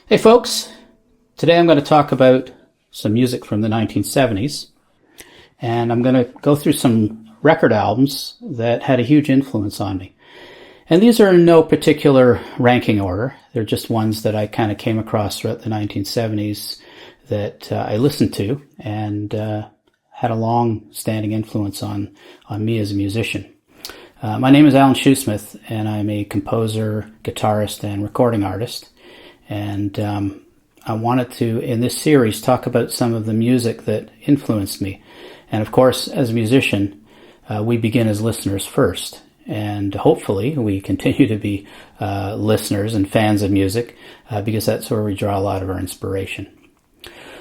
Hey folks, today I'm going to talk about some music from the 1970s, and I'm going to go through some record albums that had a huge influence on me. And these are in no particular ranking order. They're just ones that I kind of came across throughout the 1970s that I listened to and had a long-standing influence on me as a musician. My name is Alan Shoesmith, and I'm a composer, guitarist, and recording artist. And I wanted to, in this series, talk about some of the music that influenced me. And of course, as a musician, we begin as listeners first. And hopefully we continue to be listeners and fans of music because that's where we draw a lot of our inspiration.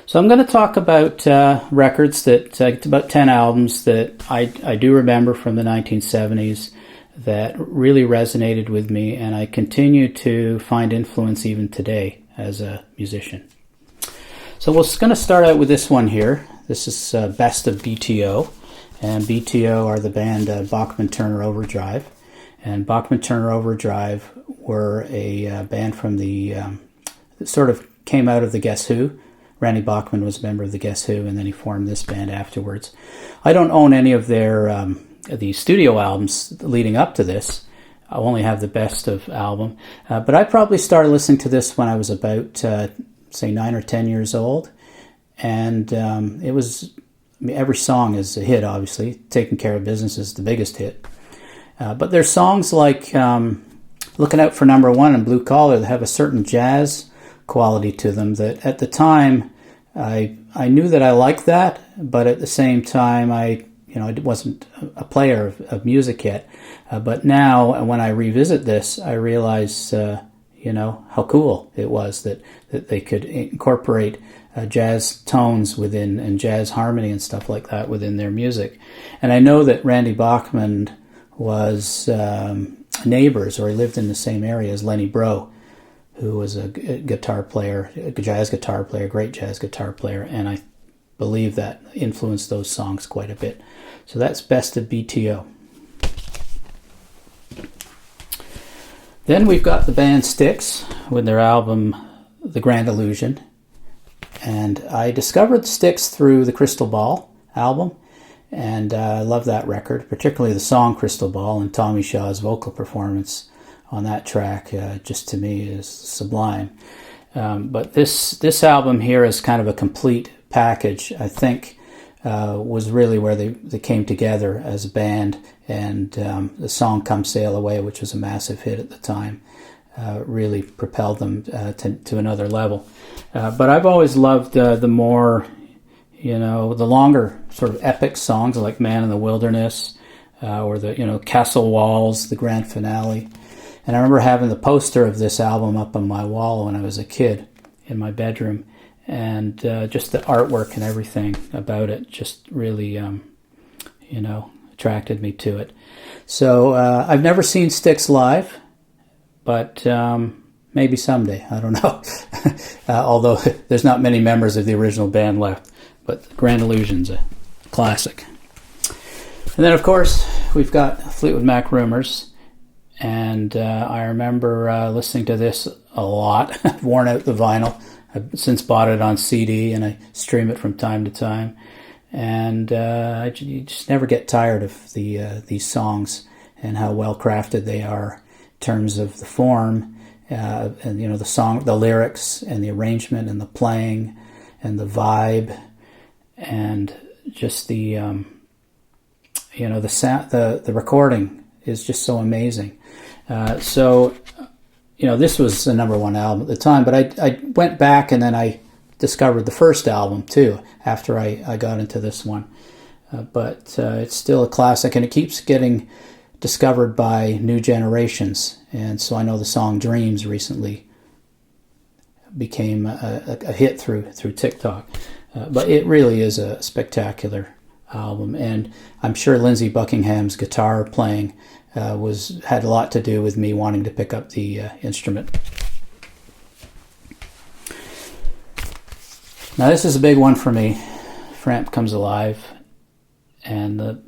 So I'm going to talk about records that, about 10 albums that I do remember from the 1970s that really resonated with me, and I continue to find influence even today as a musician. So we're going to start out with this one here. This is Best of BTO, and BTO are the band Bachman Turner Overdrive, and Bachman Turner Overdrive were a band from the sort of came out of the Guess Who. Randy Bachman was a member of the Guess Who, and then he formed this band afterwards. I don't own any of their the studio albums leading up to this. I only have the Best of album. But I probably started listening to this when I was about, say, 9 or 10 years old. And it was, every song is a hit, obviously. Taking Care of Business is the biggest hit. But there's songs like Looking Out for Number One and Blue Collar that have a certain jazz quality to them that at the time I knew that I liked that, but at the same time I wasn't a player of music yet. But now when I revisit this, I realize how cool it was that they could incorporate jazz tones within and jazz harmony and stuff like that within their music. And I know that Randy Bachman was neighbors, or he lived in the same area as Lenny Breau, who was a guitar player, a jazz guitar player, great jazz guitar player, and I believe that influenced those songs quite a bit. So that's Best of BTO. Then we've got the band Styx with their album The Grand Illusion. And I discovered Styx through the Crystal Ball album, and I love that record, particularly the song Crystal Ball, and Tommy Shaw's vocal performance on that track just to me is sublime. But this album here is kind of a complete package, I think. Was really where they came together as a band, and the song Come Sail Away, which was a massive hit at the time, really propelled them to another level. But I've always loved the more, the longer sort of epic songs like Man in the Wilderness, or the, Castle Walls, the grand finale. And I remember having the poster of this album up on my wall when I was a kid in my bedroom. And just the artwork and everything about it just really, attracted me to it. So I've never seen Styx live, but maybe someday. I don't know. Although there's not many members of the original band left. But Grand Illusion's a classic. And then, of course, we've got Fleetwood Mac Rumours. And I remember listening to this a lot. I've worn out the vinyl. I've since bought it on CD, and I stream it from time to time. And you just never get tired of these songs and how well crafted they are in terms of the form, and the song, the lyrics, and the arrangement, and the playing, and the vibe, and just the the sound, the recording is just so amazing. This was the number one album at the time, but I went back and then I discovered the first album too after I got into this one. But it's still a classic, and it keeps getting discovered by new generations. And so I know the song Dreams recently became a hit through TikTok. But it really is a spectacular album, and I'm sure Lindsey Buckingham's guitar playing had a lot to do with me wanting to pick up the instrument. Now this is a big one for me. Framp Comes Alive, and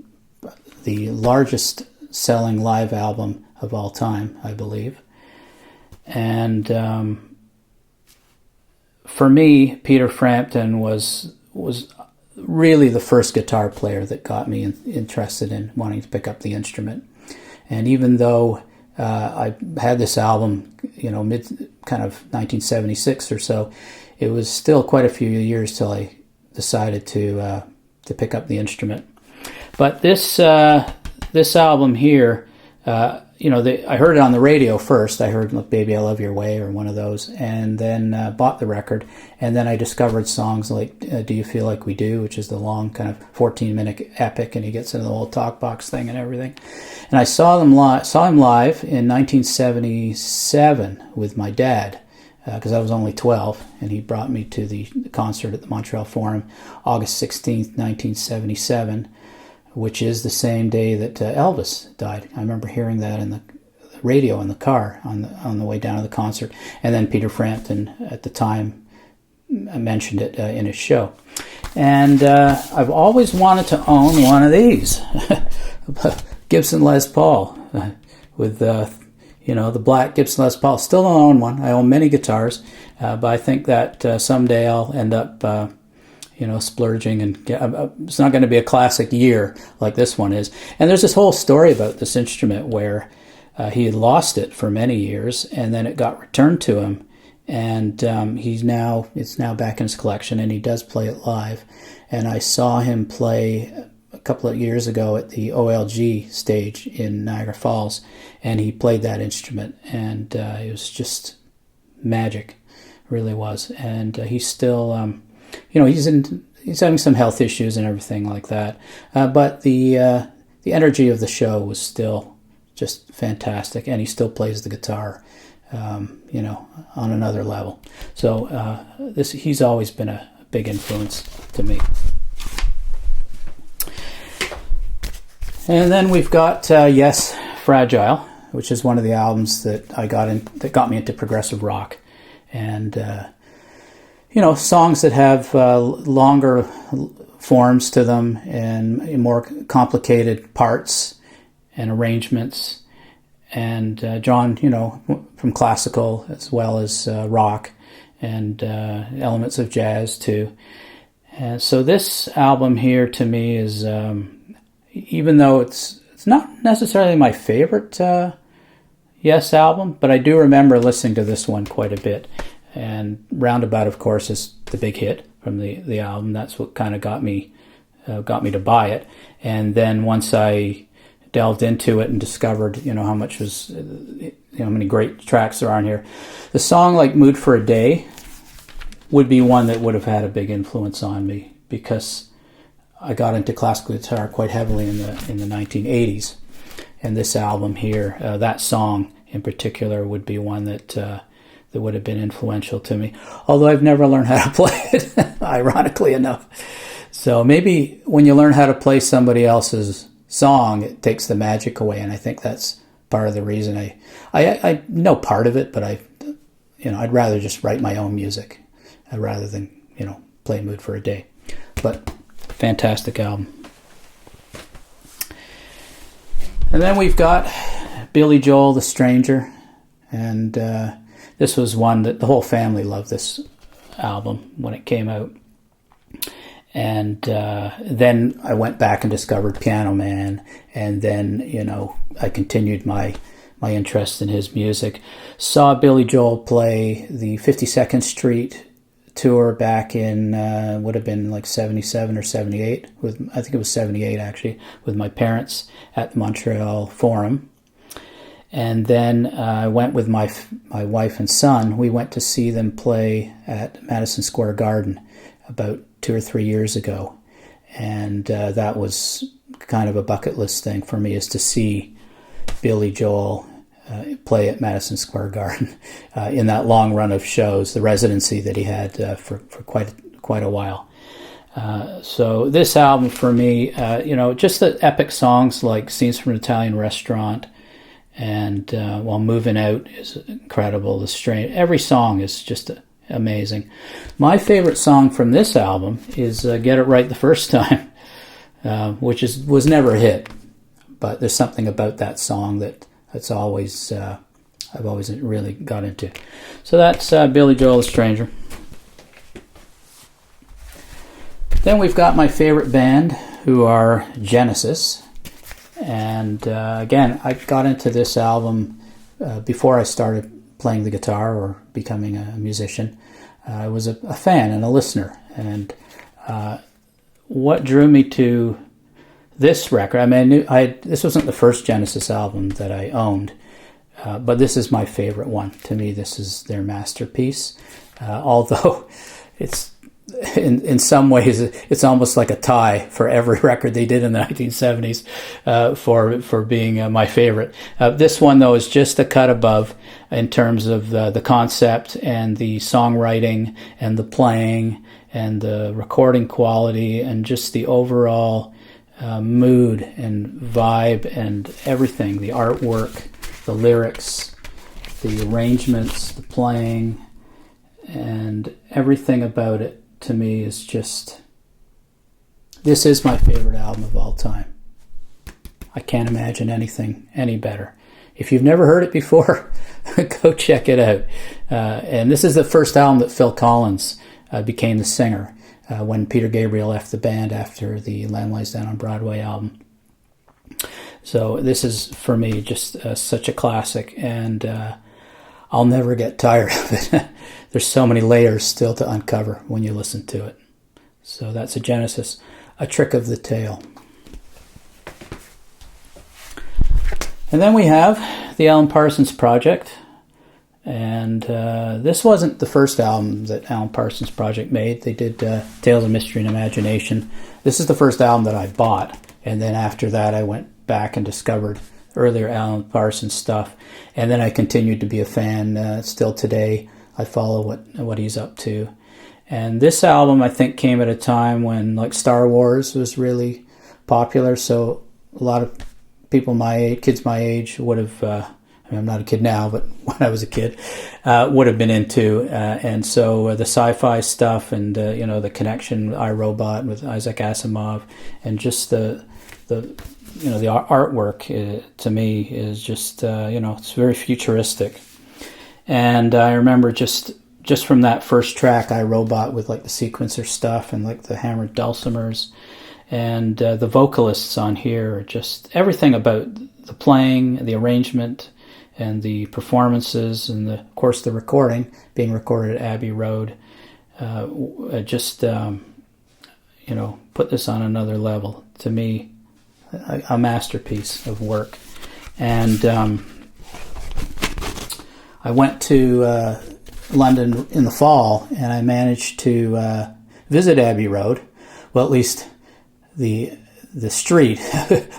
the largest selling live album of all time, I believe. And for me, Peter Frampton was really the first guitar player that got me interested in wanting to pick up the instrument. And even though I had this album, mid kind of 1976 or so, it was still quite a few years till I decided to pick up the instrument. But this album here, I heard it on the radio first. I heard like "Baby I Love Your Way" or one of those, and then bought the record. And then I discovered songs like "Do You Feel Like We Do," which is the long kind of 14-minute epic, and he gets into the whole talk box thing and everything. And I saw him live in 1977 with my dad, because I was only 12, and he brought me to the concert at the Montreal Forum, August 16th, 1977. Which is the same day that Elvis died. I remember hearing that in the radio in the car on the way down to the concert. And then Peter Frampton at the time mentioned it in his show. And I've always wanted to own one of these, Gibson Les Paul, with the black Gibson Les Paul. Still don't own one. I own many guitars, but I think that someday I'll end up splurging, and it's not going to be a classic year like this one is. And there's this whole story about this instrument where he had lost it for many years, and then it got returned to him, and it's now back in his collection, and he does play it live. And I saw him play a couple of years ago at the OLG stage in Niagara Falls, and he played that instrument, and it was just magic, really was. And he's still he's having some health issues and everything like that. But the energy of the show was still just fantastic, and he still plays the guitar, on another level. So he's always been a big influence to me. And then we've got Yes, Fragile, which is one of the albums that that got me into progressive rock, and songs that have longer forms to them and more complicated parts and arrangements, and drawn, from classical as well as rock and elements of jazz too. And so this album here to me is, even though it's not necessarily my favorite Yes album, but I do remember listening to this one quite a bit. And Roundabout, of course, is the big hit from the album. That's what kind of got me to buy it. And then once I delved into it and discovered, how much was, how many great tracks there are in here, the song like "Mood for a Day" would be one that would have had a big influence on me, because I got into classical guitar quite heavily in the 1980s. And this album here, that song in particular, would be one that would have been influential to me, although I've never learned how to play it, ironically enough. So maybe when you learn how to play somebody else's song, it takes the magic away, and I think that's part of the reason I know part of it, but I'd rather just write my own music rather than play "Mood for a Day." But fantastic album. And then we've got Billy Joel, "The Stranger," and this was one that the whole family loved, this album when it came out. And then I went back and discovered Piano Man, and then I continued my interest in his music. Saw Billy Joel play the 52nd Street tour back in would have been like 77 or 78. I think it was 78 actually, with my parents at the Montreal Forum. And then I went with my wife and son. We went to see them play at Madison Square Garden about 2 or 3 years ago. And that was kind of a bucket list thing for me, is to see Billy Joel play at Madison Square Garden in that long run of shows, the residency that he had for quite a while. So this album for me, just the epic songs like "Scenes from an Italian Restaurant" and "While Moving Out" is incredible. The strain, every song is just amazing. My favorite song from this album is "Get It Right the First Time," which was never a hit, but there's something about that song that's always I've always really got into. So that's Billy Joel, "The Stranger." Then we've got my favorite band, who are Genesis. And again, I got into this album before I started playing the guitar or becoming a musician. I was a fan and a listener. And what drew me to this record, I mean, this wasn't the first Genesis album that I owned, but this is my favorite one. To me, this is their masterpiece. Although it's in some ways it's almost like a tie for every record they did in the 1970s for being my favorite. This one, though, is just a cut above in terms of the concept and the songwriting and the playing and the recording quality and just the overall mood and vibe and everything, the artwork, the lyrics, the arrangements, the playing, and everything about it. To me, is just, this is my favorite album of all time. I can't imagine anything any better. If you've never heard it before, go check it out. And this is the first album that Phil Collins became the singer when Peter Gabriel left the band after the Lamb Lies Down on Broadway album. So this is, for me, just such a classic, and I'll never get tired of it. There's so many layers still to uncover when you listen to it. So that's a Genesis, A Trick of the Tail. And then we have the Alan Parsons Project. And this wasn't the first album that Alan Parsons Project made. They did Tales of Mystery and Imagination. This is the first album that I bought. And then after that, I went back and discovered earlier Alan Parsons stuff. And then I continued to be a fan still today. I follow what he's up to. And this album, I think, came at a time when like Star Wars was really popular. So a lot of people my age, kids my age, would have, I mean, I'm not a kid now, but when I was a kid, would have been into. And so the sci-fi stuff and, the connection with iRobot with Isaac Asimov and just the artwork to me is just, it's very futuristic. And I remember just from that first track, iRobot, with like the sequencer stuff and like the hammered dulcimers, and the vocalists on here are just everything about the playing, the arrangement, and the performances, and of course the recording, being recorded at Abbey Road, put this on another level. To me, a masterpiece of work. And I went to London in the fall, and I managed to visit Abbey Road. Well, at least the street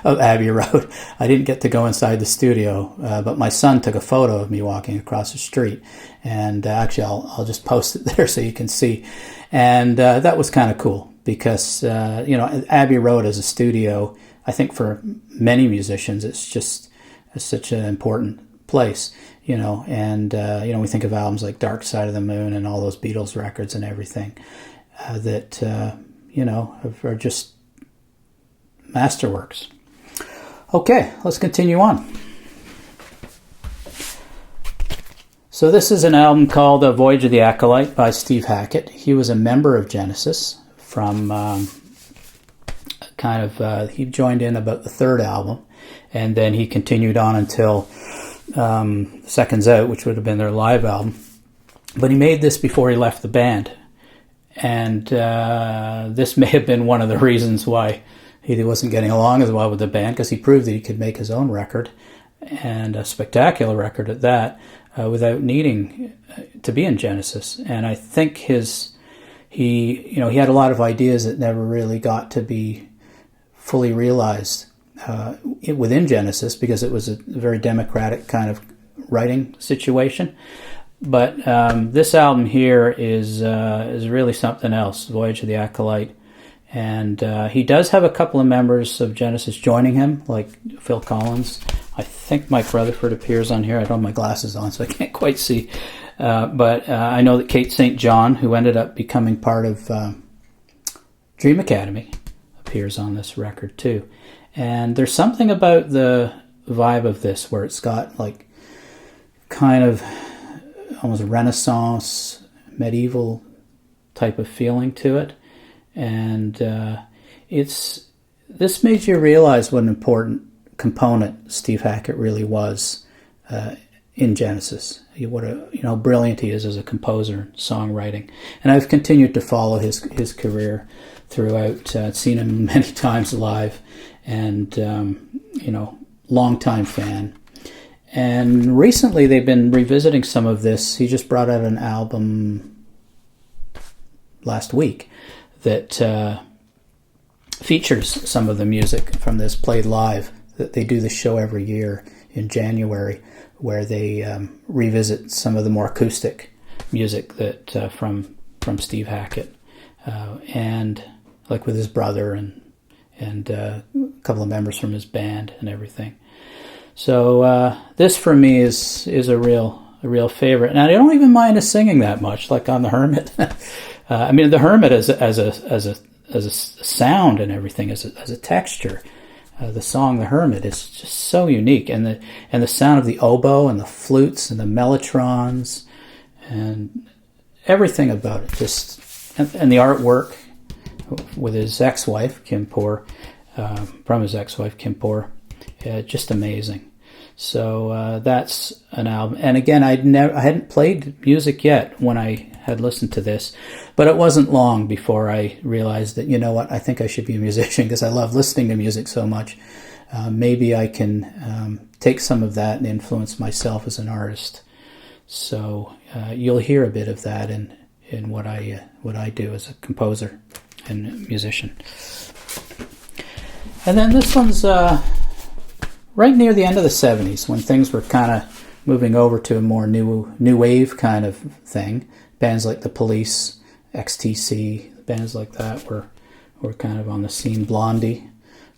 of Abbey Road. I didn't get to go inside the studio, but my son took a photo of me walking across the street. And actually, I'll just post it there so you can see. And that was kind of cool because, Abbey Road as a studio, I think for many musicians, it's such an important place. We think of albums like Dark Side of the Moon and all those Beatles records and everything that are just masterworks. Okay, let's continue on. So this is an album called Voyage of the Acolyte by Steve Hackett. He was a member of Genesis from he joined in about the third album, and then he continued on until Seconds Out, which would have been their live album. But he made this before he left the band. And this may have been one of the reasons why he wasn't getting along as well with the band, because he proved that he could make his own record, and a spectacular record at that, without needing to be in Genesis. And I think he had a lot of ideas that never really got to be fully realized within Genesis, because it was a very democratic kind of writing situation. But this album here is really something else, Voyage of the Acolyte. And he does have a couple of members of Genesis joining him, like Phil Collins. I think Mike Rutherford appears on here. I don't have my glasses on, so I can't quite see. But I know that Kate St. John, who ended up becoming part of Dream Academy, appears on this record too. And there's something about the vibe of this where it's got like kind of almost Renaissance, medieval type of feeling to it. And this made you realize what an important component Steve Hackett really was in Genesis. What brilliant he is as a composer and songwriting. And I've continued to follow his career throughout. Seen him many times live, and longtime fan. And recently they've been revisiting some of this. He just brought out an album last week that features some of the music from this played live. That they do the show every year in January, where they revisit some of the more acoustic music that from Steve Hackett, and like with his brother and a couple of members from his band and everything. So this for me is a real favorite, and I don't even mind his singing that much, like on The Hermit. I mean, The Hermit as a sound and everything, as a texture. The song "The Hermit" is just so unique, and the sound of the oboe and the flutes and the mellotrons and everything about it. And the artwork with his ex-wife Kim Poor, from his ex-wife Kim Poor, just amazing. So that's an album. And again, I hadn't played music yet when I had listened to this, but it wasn't long before I realized that, you know what, I think I should be a musician because I love listening to music so much. Maybe I can take some of that and influence myself as an artist. So you'll hear a bit of that in what I do as a composer and musician. And then this one's right near the end of the 70s, when things were kind of moving over to a more new wave kind of thing. Bands like The Police, XTC, bands like that were kind of on the scene. Blondie.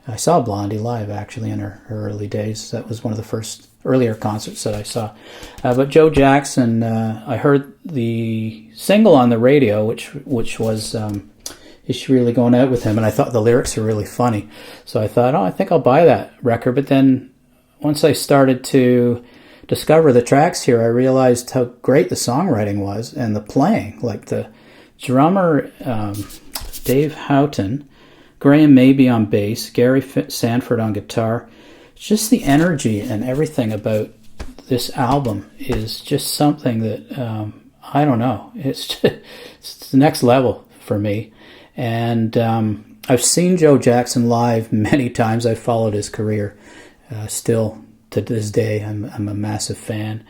I saw Blondie live, actually, in her early days. That was one of the first earlier concerts that I saw. But Joe Jackson, I heard the single on the radio, which was Is She Really Going Out With Him? And I thought the lyrics were really funny. So I thought, I think I'll buy that record. But then once I started to discover the tracks here, I realized how great the songwriting was and the playing. Like the drummer, Dave Houghton, Graham Mabey on bass, Gary Sanford on guitar. Just the energy and everything about this album is just something that, I don't know, it's the next level for me. And I've seen Joe Jackson live many times. I've followed his career still to this day. I'm a massive fan.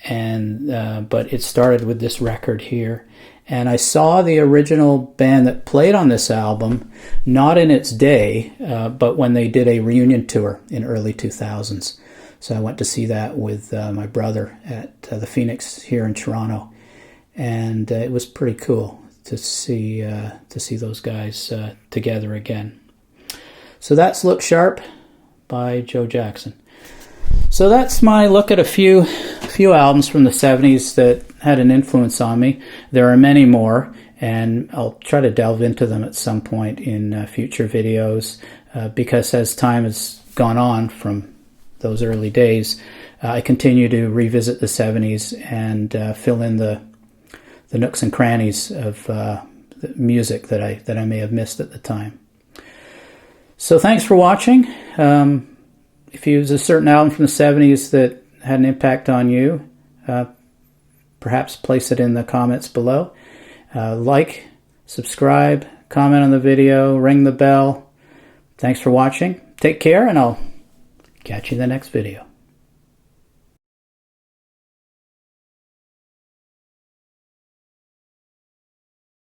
And but it started with this record here. And I saw the original band that played on this album, not in its day, but when they did a reunion tour in early 2000s. So I went to see that with my brother at the Phoenix here in Toronto. And it was pretty cool to see those guys together again. So that's Look Sharp by Joe Jackson. So that's my look at a few albums from the 70s that had an influence on me. There are many more, and I'll try to delve into them at some point in future videos, because as time has gone on from those early days, I continue to revisit the 70s and fill in the nooks and crannies of the music that I may have missed at the time. So thanks for watching. If there's a certain album from the 70s that had an impact on you, perhaps place it in the comments below. Like, subscribe, comment on the video, ring the bell. Thanks for watching. Take care, and I'll catch you in the next video.